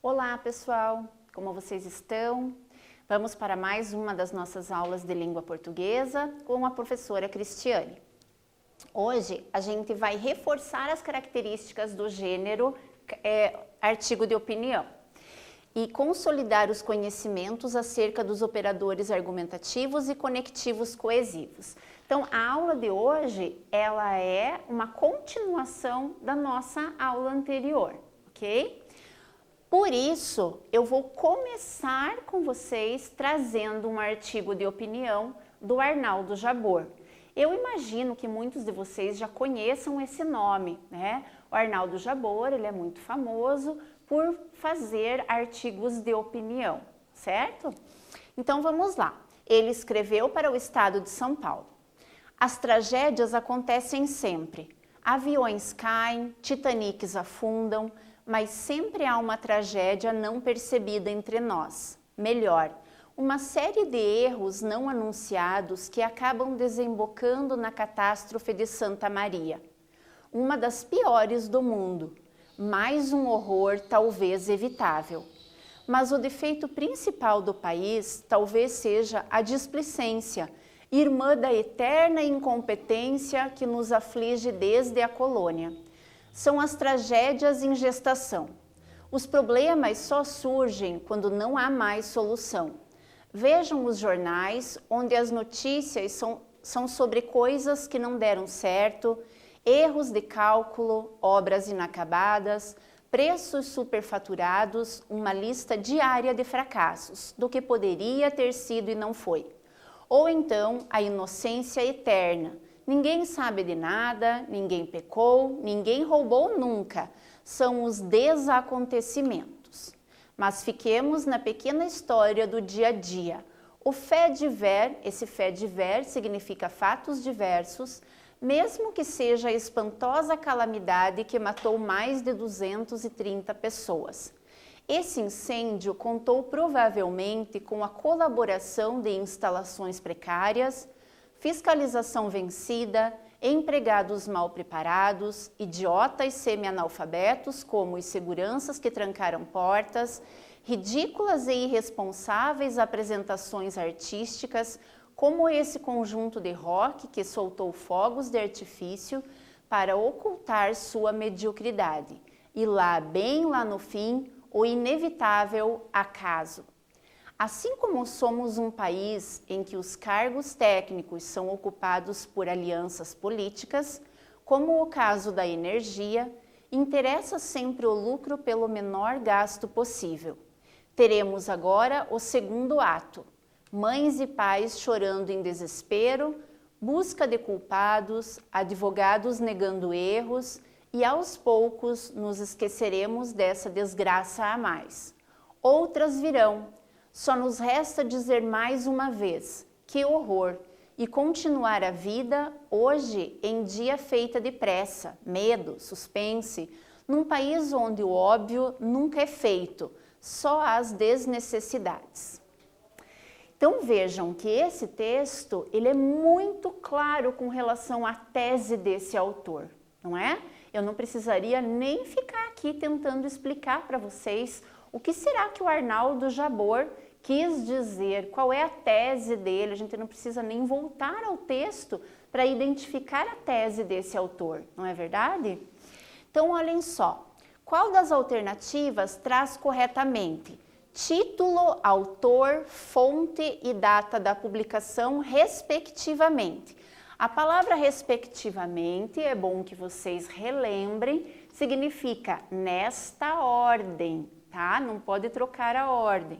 Olá, pessoal! Como vocês estão? Vamos para mais uma das nossas aulas de língua portuguesa com a professora Cristiane. Hoje a gente vai reforçar as características do gênero artigo de opinião e consolidar os conhecimentos acerca dos operadores argumentativos e conectivos coesivos. Então, a aula de hoje, ela é uma continuação da nossa aula anterior, ok? Por isso, eu vou começar com vocês trazendo um artigo de opinião do Arnaldo Jabor. Eu imagino que muitos de vocês já conheçam esse nome, né? O Arnaldo Jabor, ele é muito famoso por fazer artigos de opinião, certo? Então vamos lá. Ele escreveu para o estado de São Paulo. As tragédias acontecem sempre. Aviões caem, Titanics afundam, mas sempre há uma tragédia não percebida entre nós. Melhor, uma série de erros não anunciados que acabam desembocando na catástrofe de Santa Maria. Uma das piores do mundo. Mais um horror talvez evitável. Mas o defeito principal do país talvez seja a displicência, irmã da eterna incompetência que nos aflige desde a colônia. São as tragédias em gestação. Os problemas só surgem quando não há mais solução. Vejam os jornais, onde as notícias são sobre coisas que não deram certo, erros de cálculo, obras inacabadas, preços superfaturados, uma lista diária de fracassos, do que poderia ter sido e não foi. Ou então a inocência eterna. Ninguém sabe de nada, ninguém pecou, ninguém roubou nunca. São os desacontecimentos. Mas fiquemos na pequena história do dia a dia. O fait divers, esse fait divers significa fatos diversos, mesmo que seja a espantosa calamidade que matou mais de 230 pessoas. Esse incêndio contou provavelmente com a colaboração de instalações precárias, fiscalização vencida, empregados mal preparados, idiotas semi-analfabetos como os seguranças que trancaram portas, ridículas e irresponsáveis apresentações artísticas como esse conjunto de rock que soltou fogos de artifício para ocultar sua mediocridade. E lá, bem lá no fim, o inevitável acaso. Assim como somos um país em que os cargos técnicos são ocupados por alianças políticas, como o caso da energia, interessa sempre o lucro pelo menor gasto possível. Teremos agora o segundo ato, mães e pais chorando em desespero, busca de culpados, advogados negando erros e aos poucos nos esqueceremos dessa desgraça a mais. Outras virão. Só nos resta dizer mais uma vez, que horror, e continuar a vida hoje em dia feita de pressa, medo, suspense, num país onde o óbvio nunca é feito, só as desnecessidades. Então vejam que esse texto, ele é muito claro com relação à tese desse autor, não é? Eu não precisaria nem ficar aqui tentando explicar para vocês o que será que o Arnaldo Jabor quis dizer, qual é a tese dele, a gente não precisa nem voltar ao texto para identificar a tese desse autor, não é verdade? Então, olhem só, qual das alternativas traz corretamente título, autor, fonte e data da publicação, respectivamente? A palavra respectivamente, é bom que vocês relembrem, significa nesta ordem, tá? Não pode trocar a ordem.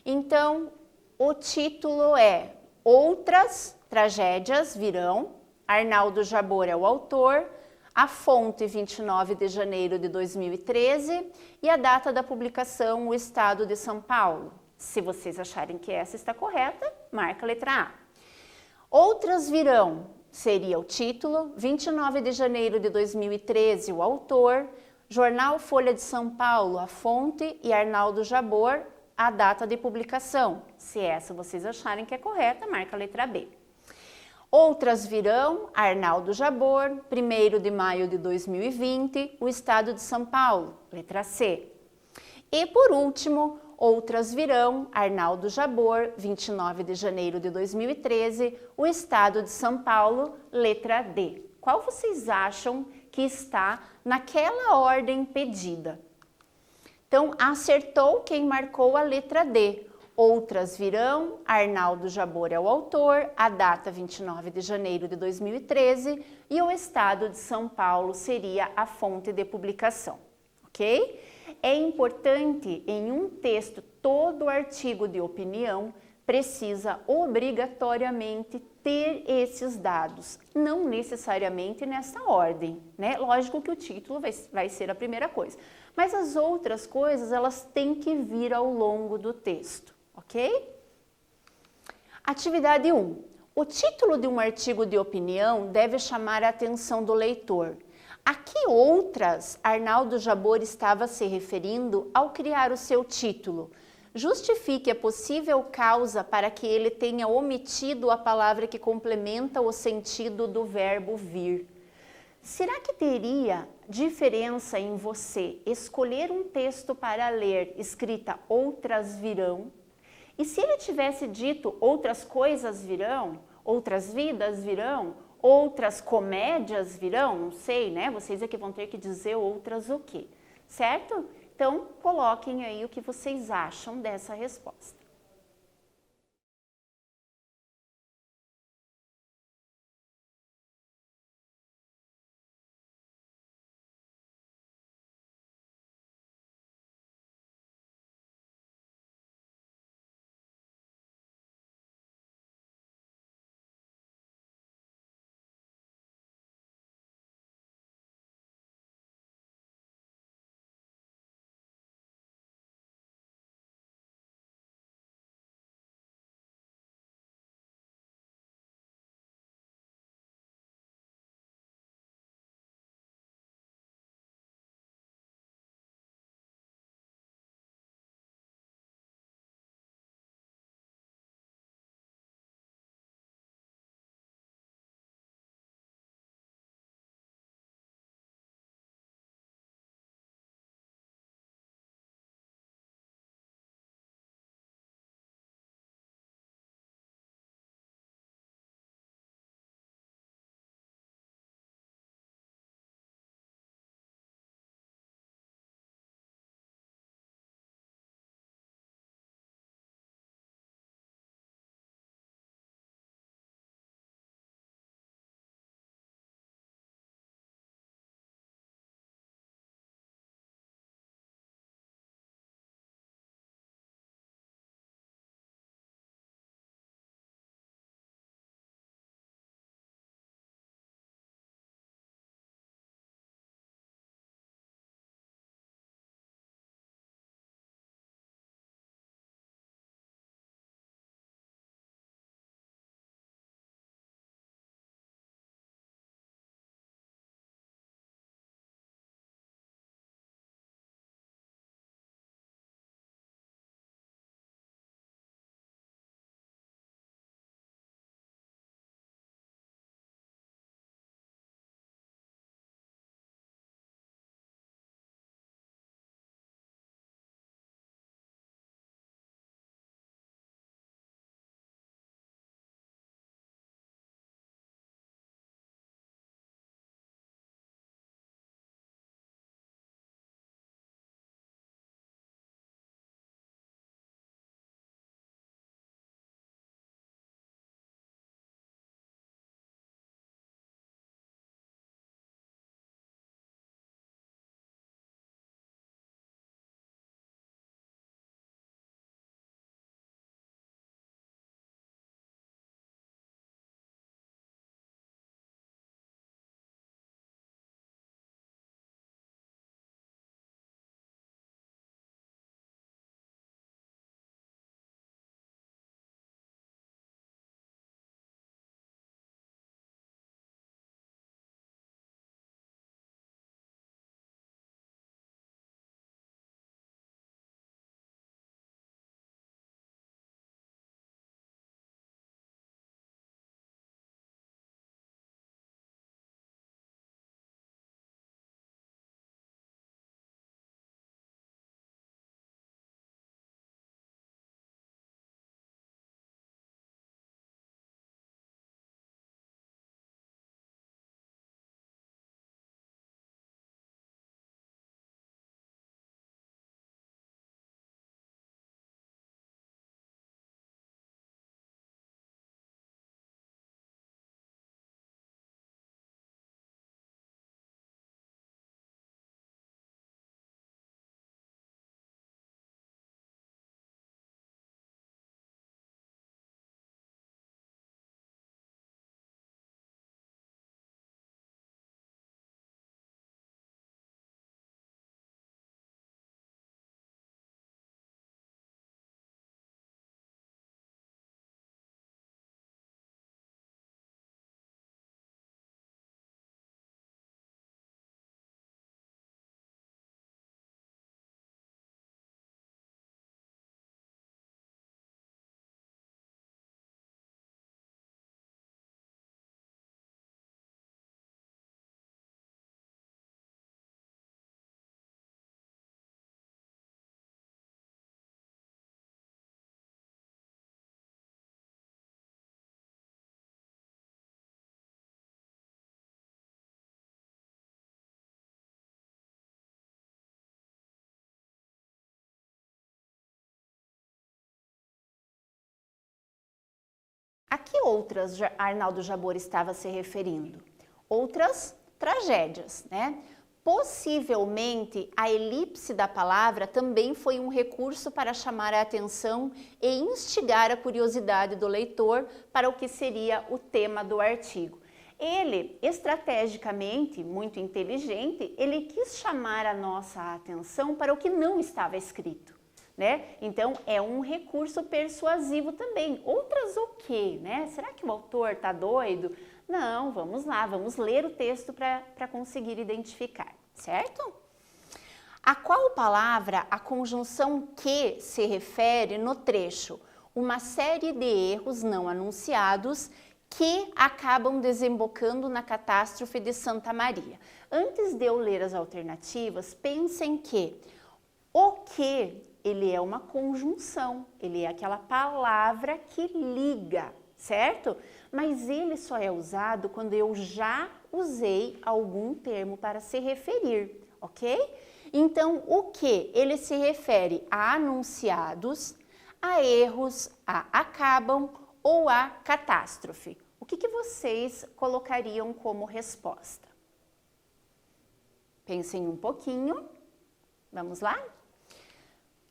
Então, o título é Outras Tragédias Virão, Arnaldo Jabor é o autor, a fonte 29 de janeiro de 2013 e a data da publicação o estado de São Paulo. Se vocês acharem que essa está correta, marca a letra A. Outras Virão seria o título, 29 de janeiro de 2013 o autor, Jornal Folha de São Paulo a fonte e Arnaldo Jabor a data de publicação. Se essa vocês acharem que é correta, marca a letra B. Outras virão, Arnaldo Jabor, 1º de maio de 2020, o estado de São Paulo, letra C. E por último, outras virão, Arnaldo Jabor, 29 de janeiro de 2013, o estado de São Paulo, letra D. Qual vocês acham que está naquela ordem pedida? Então, acertou quem marcou a letra D. Outras virão, Arnaldo Jabor é o autor, a data 29 de janeiro de 2013 e o estado de São Paulo seria a fonte de publicação, ok? É importante em um texto, todo artigo de opinião precisa obrigatoriamente ter esses dados, não necessariamente nessa ordem, né? Lógico que o título vai ser a primeira coisa, mas as outras coisas elas têm que vir ao longo do texto, ok? Atividade 1. O título de um artigo de opinião deve chamar a atenção do leitor. A que outras Arnaldo Jabor estava se referindo ao criar o seu título? Justifique a possível causa para que ele tenha omitido a palavra que complementa o sentido do verbo vir. Será que teria diferença em você escolher um texto para ler escrita outras virão? E se ele tivesse dito outras coisas virão, outras vidas virão, outras comédias virão, não sei, né? Vocês é que vão ter que dizer outras o quê, certo? Então, coloquem aí o que vocês acham dessa resposta. A que outras Arnaldo Jabor estava se referindo? Outras tragédias, né? Possivelmente, a elipse da palavra também foi um recurso para chamar a atenção e instigar a curiosidade do leitor para o que seria o tema do artigo. Ele, estrategicamente, muito inteligente, ele quis chamar a nossa atenção para o que não estava escrito, né? Então, é um recurso persuasivo também. Outras o quê, né? Será que o autor está doido? Não, vamos lá, vamos ler o texto para conseguir identificar, certo? A qual palavra a conjunção que se refere no trecho? Uma série de erros não anunciados que acabam desembocando na catástrofe de Santa Maria. Antes de eu ler as alternativas, pensem que o que ele é uma conjunção, ele é aquela palavra que liga, certo? Mas ele só é usado quando eu já usei algum termo para se referir, ok? Então, o que? Ele se refere a anunciados, a erros, a acabam ou a catástrofe. O que vocês colocariam como resposta? Pensem um pouquinho. Vamos lá?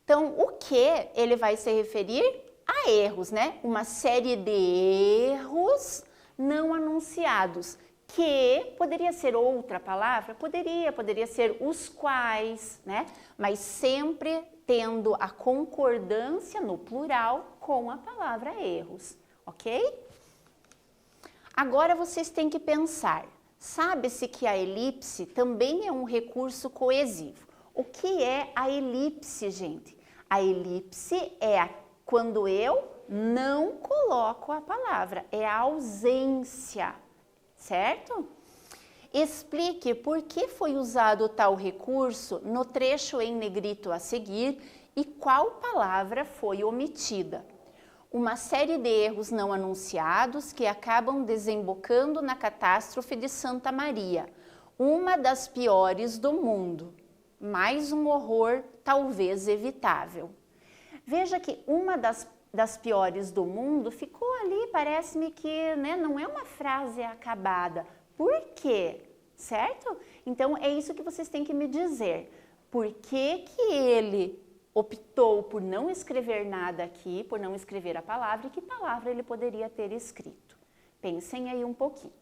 Então, o que ele vai se referir? A erros, né? Uma série de erros não anunciados, que poderia ser outra palavra? Poderia ser os quais, né? Mas sempre tendo a concordância no plural com a palavra erros, ok? Agora vocês têm que pensar, sabe-se que a elipse também é um recurso coesivo. O que é a elipse, gente? A elipse é quando eu não coloco a palavra, é a ausência, certo? Explique por que foi usado tal recurso no trecho em negrito a seguir e qual palavra foi omitida. Uma série de erros não anunciados que acabam desembocando na catástrofe de Santa Maria, uma das piores do mundo. Mais um horror talvez evitável. Veja que uma das piores do mundo ficou ali, parece-me que, né, não é uma frase acabada. Por quê? Certo? Então, é isso que vocês têm que me dizer. Por que ele optou por não escrever nada aqui, por não escrever a palavra, e que palavra ele poderia ter escrito? Pensem aí um pouquinho.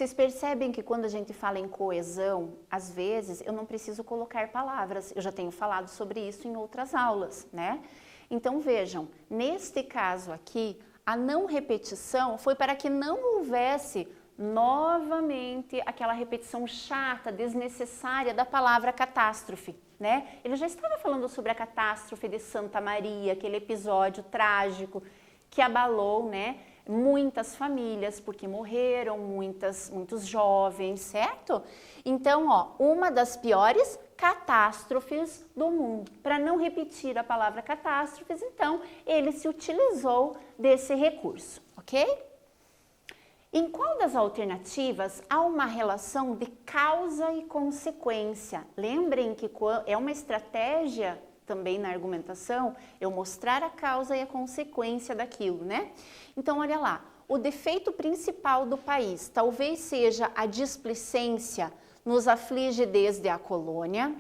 Vocês percebem que quando a gente fala em coesão, às vezes eu não preciso colocar palavras, eu já tenho falado sobre isso em outras aulas, né? Então vejam, neste caso aqui, a não repetição foi para que não houvesse novamente aquela repetição chata, desnecessária da palavra catástrofe, né? Ele já estava falando sobre a catástrofe de Santa Maria, aquele episódio trágico que abalou, né, muitas famílias, porque morreram muitos jovens, certo? Então, ó, uma das piores catástrofes do mundo. Para não repetir a palavra catástrofes, então, ele se utilizou desse recurso, ok? Em qual das alternativas há uma relação de causa e consequência? Lembrem que é uma estratégia também na argumentação, eu mostrar a causa e a consequência daquilo, né? Então, olha lá, o defeito principal do país talvez seja a displicência, nos aflige desde a colônia,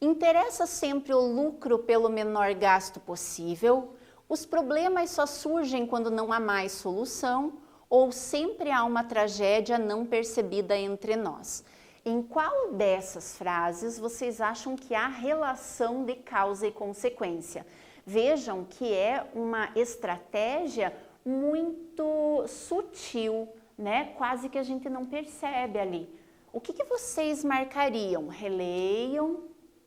interessa sempre o lucro pelo menor gasto possível, os problemas só surgem quando não há mais solução, ou sempre há uma tragédia não percebida entre nós. Em qual dessas frases vocês acham que há relação de causa e consequência? Vejam que é uma estratégia muito sutil, né? Quase que a gente não percebe ali. O que vocês marcariam? Releiam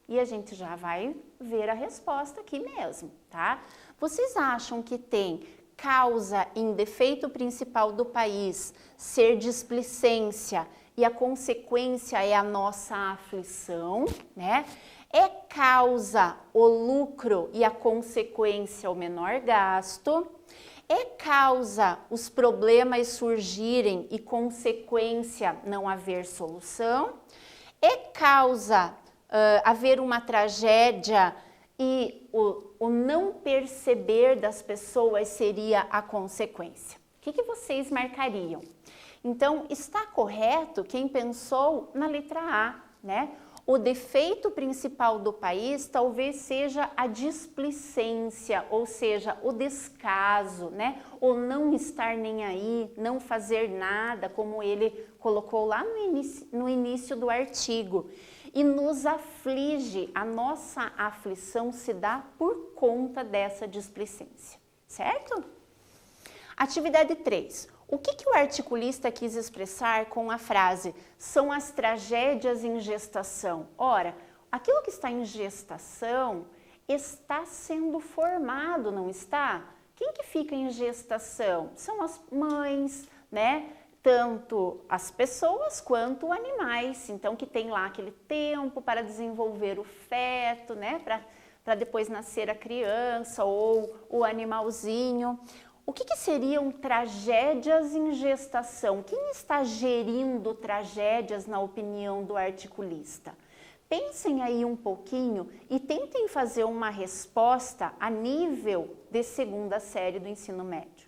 e a gente já vai ver a resposta aqui mesmo, tá? Vocês acham que tem causa em defeito principal do país ser displicência e a consequência é a nossa aflição, né? É causa o lucro e a consequência o menor gasto. É causa os problemas surgirem e consequência não haver solução. É causa haver uma tragédia e o não perceber das pessoas seria a consequência. O que vocês marcariam? Então, está correto quem pensou na letra A, né? O defeito principal do país talvez seja a displicência, ou seja, o descaso, né? O não estar nem aí, não fazer nada, como ele colocou lá no início do artigo. E nos aflige, a nossa aflição se dá por conta dessa displicência, certo? Atividade 3. O que o articulista quis expressar com a frase são as tragédias em gestação? Ora, aquilo que está em gestação está sendo formado, não está? Quem que fica em gestação? São as mães, né? Tanto as pessoas quanto animais, então que tem lá aquele tempo para desenvolver o feto, né? Para depois nascer a criança ou o animalzinho. O que seriam tragédias em gestação? Quem está gerindo tragédias na opinião do articulista? Pensem aí um pouquinho e tentem fazer uma resposta a nível de segunda série do ensino médio.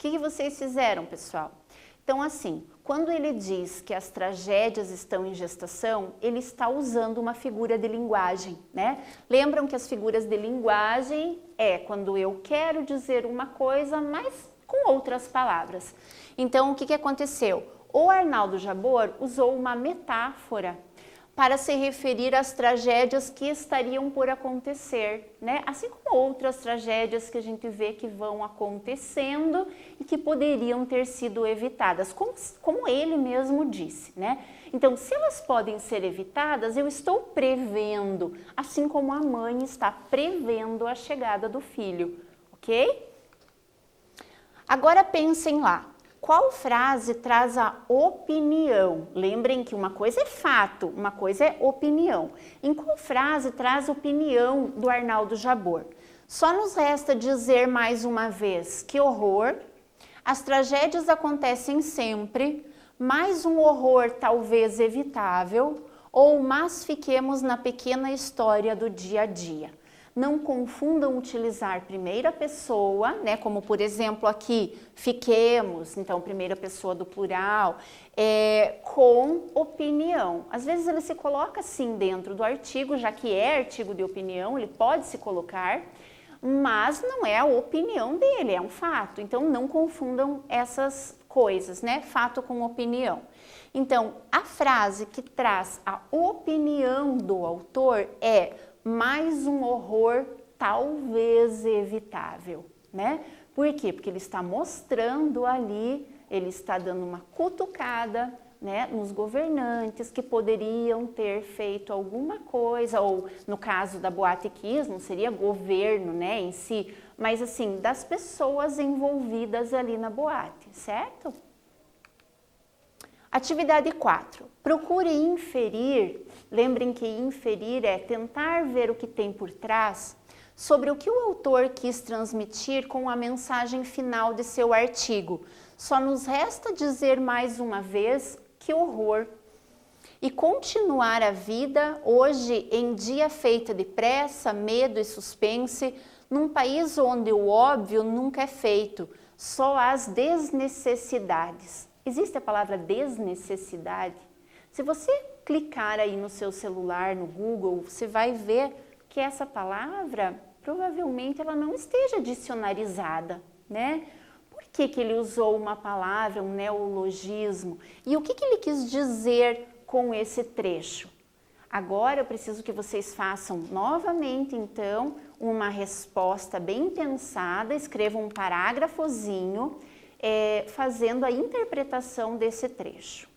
que vocês fizeram, pessoal? Então, assim, quando ele diz que as tragédias estão em gestação, ele está usando uma figura de linguagem, né? Lembram que as figuras de linguagem é quando eu quero dizer uma coisa, mas com outras palavras. Então, o que aconteceu? O Arnaldo Jabor usou uma metáfora para se referir às tragédias que estariam por acontecer, né? Assim como outras tragédias que a gente vê que vão acontecendo e que poderiam ter sido evitadas, como ele mesmo disse, né? Então, se elas podem ser evitadas, eu estou prevendo, assim como a mãe está prevendo a chegada do filho, ok? Agora pensem lá. Qual frase traz a opinião? Lembrem que uma coisa é fato, uma coisa é opinião. Em qual frase traz opinião do Arnaldo Jabor? Só nos resta dizer mais uma vez: que horror, as tragédias acontecem sempre, mais um horror talvez evitável, ou mas fiquemos na pequena história do dia a dia. Não confundam utilizar primeira pessoa, né, como por exemplo aqui, fiquemos, então primeira pessoa do plural, com opinião. Às vezes ele se coloca assim dentro do artigo, já que é artigo de opinião, ele pode se colocar, mas não é a opinião dele, é um fato. Então não confundam essas coisas, né, fato com opinião. Então, a frase que traz a opinião do autor é mais um horror talvez evitável, né? Por quê? Porque ele está mostrando ali, ele está dando uma cutucada, né, nos governantes que poderiam ter feito alguma coisa, ou no caso da Boate Kiss, não seria governo, né, em si, mas assim, das pessoas envolvidas ali na boate, certo? Atividade 4. Procure inferir, lembrem que inferir é tentar ver o que tem por trás, sobre o que o autor quis transmitir com a mensagem final de seu artigo. Só nos resta dizer mais uma vez: que horror! E continuar a vida hoje em dia feita de pressa, medo e suspense, num país onde o óbvio nunca é feito, só as desnecessidades. Existe a palavra desnecessidade? Se você clicar aí no seu celular, no Google, você vai ver que essa palavra, provavelmente, ela não esteja dicionarizada, né? Por que ele usou uma palavra, um neologismo? E o que ele quis dizer com esse trecho? Agora eu preciso que vocês façam novamente, então, uma resposta bem pensada, escrevam um parágrafozinho, fazendo a interpretação desse trecho.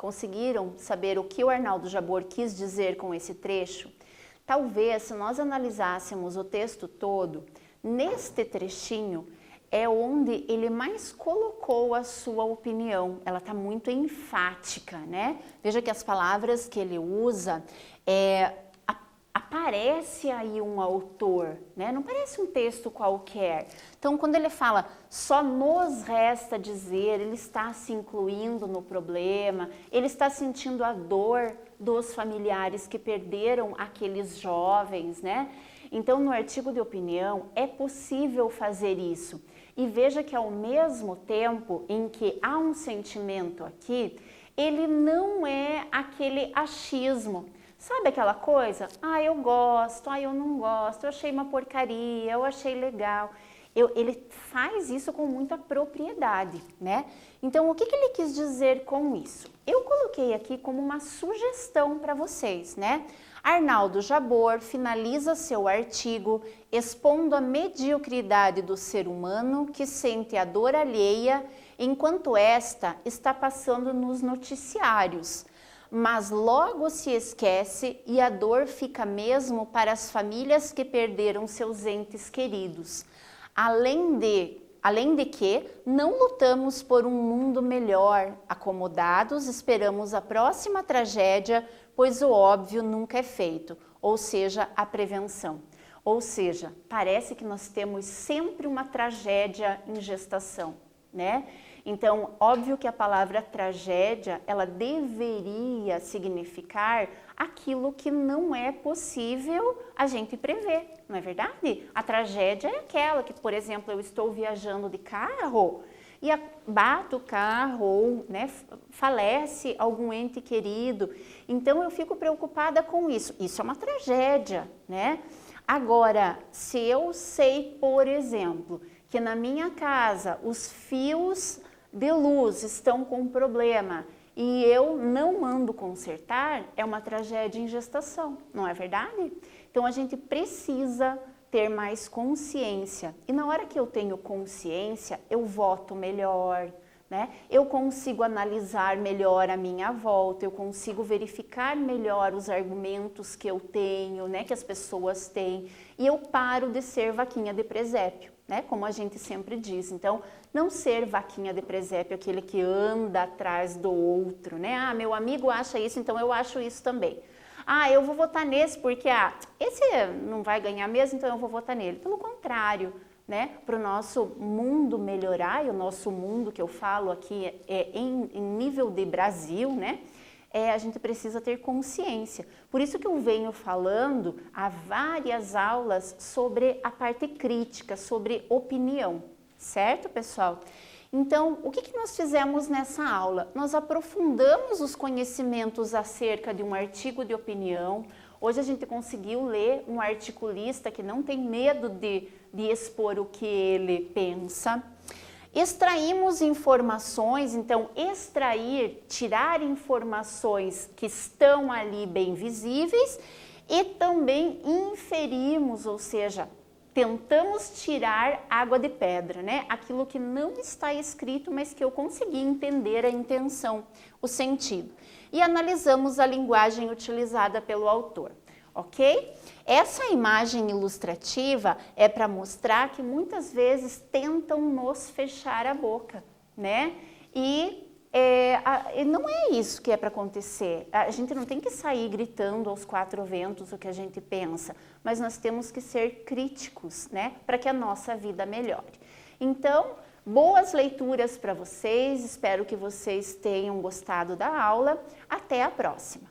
Conseguiram saber o que o Arnaldo Jabor quis dizer com esse trecho? Talvez, se nós analisássemos o texto todo, neste trechinho é onde ele mais colocou a sua opinião. Ela está muito enfática, né? Veja que as palavras que ele usa, aparece aí um autor, né? Não parece um texto qualquer. Então, quando ele fala, só nos resta dizer, ele está se incluindo no problema, ele está sentindo a dor dos familiares que perderam aqueles jovens, né? Então, no artigo de opinião, é possível fazer isso. E veja que ao mesmo tempo em que há um sentimento aqui, ele não é aquele achismo. Sabe aquela coisa? Ah, eu gosto, ah, eu não gosto, eu achei uma porcaria, eu achei legal. Ele faz isso com muita propriedade, né? Então, o que ele quis dizer com isso? Eu coloquei aqui como uma sugestão para vocês, né? Arnaldo Jabor finaliza seu artigo expondo a mediocridade do ser humano que sente a dor alheia enquanto esta está passando nos noticiários. Mas logo se esquece e a dor fica mesmo para as famílias que perderam seus entes queridos. Além de que não lutamos por um mundo melhor, acomodados, esperamos a próxima tragédia, pois o óbvio nunca é feito, ou seja, a prevenção. Ou seja, parece que nós temos sempre uma tragédia em gestação, né? Então, óbvio que a palavra tragédia, ela deveria significar aquilo que não é possível a gente prever, não é verdade? A tragédia é aquela que, por exemplo, eu estou viajando de carro e bato o carro ou, né, falece algum ente querido. Então, eu fico preocupada com isso. Isso é uma tragédia, né? Agora, se eu sei, por exemplo, que na minha casa os fios de luz estão com problema e eu não mando consertar, é uma tragédia em gestação, não é verdade? Então a gente precisa ter mais consciência e na hora que eu tenho consciência, eu voto melhor, né? Eu consigo analisar melhor a minha volta, eu consigo verificar melhor os argumentos que eu tenho, né, que as pessoas têm e eu paro de ser vaquinha de presépio, né, como a gente sempre diz. Então, não ser vaquinha de presépio, aquele que anda atrás do outro, né? Ah, meu amigo acha isso, então eu acho isso também. Ah, eu vou votar nesse porque esse não vai ganhar mesmo, então eu vou votar nele. Pelo contrário, né? Para o nosso mundo melhorar, e o nosso mundo que eu falo aqui em nível de Brasil, né? A gente precisa ter consciência. Por isso que eu venho falando há várias aulas sobre a parte crítica, sobre opinião, certo, pessoal? Então, o que nós fizemos nessa aula? Nós aprofundamos os conhecimentos acerca de um artigo de opinião. Hoje a gente conseguiu ler um articulista que não tem medo de expor o que ele pensa. Extraímos informações, então extrair, tirar informações que estão ali bem visíveis e também inferimos, ou seja, tentamos tirar água de pedra, né? Aquilo que não está escrito, mas que eu consegui entender a intenção, o sentido. E analisamos a linguagem utilizada pelo autor, ok? Essa imagem ilustrativa é para mostrar que muitas vezes tentam nos fechar a boca, né? E não é isso que é para acontecer. A gente não tem que sair gritando aos quatro ventos o que a gente pensa, mas nós temos que ser críticos, né? Para que a nossa vida melhore. então, boas leituras para vocês, espero que vocês tenham gostado da aula. Até a próxima!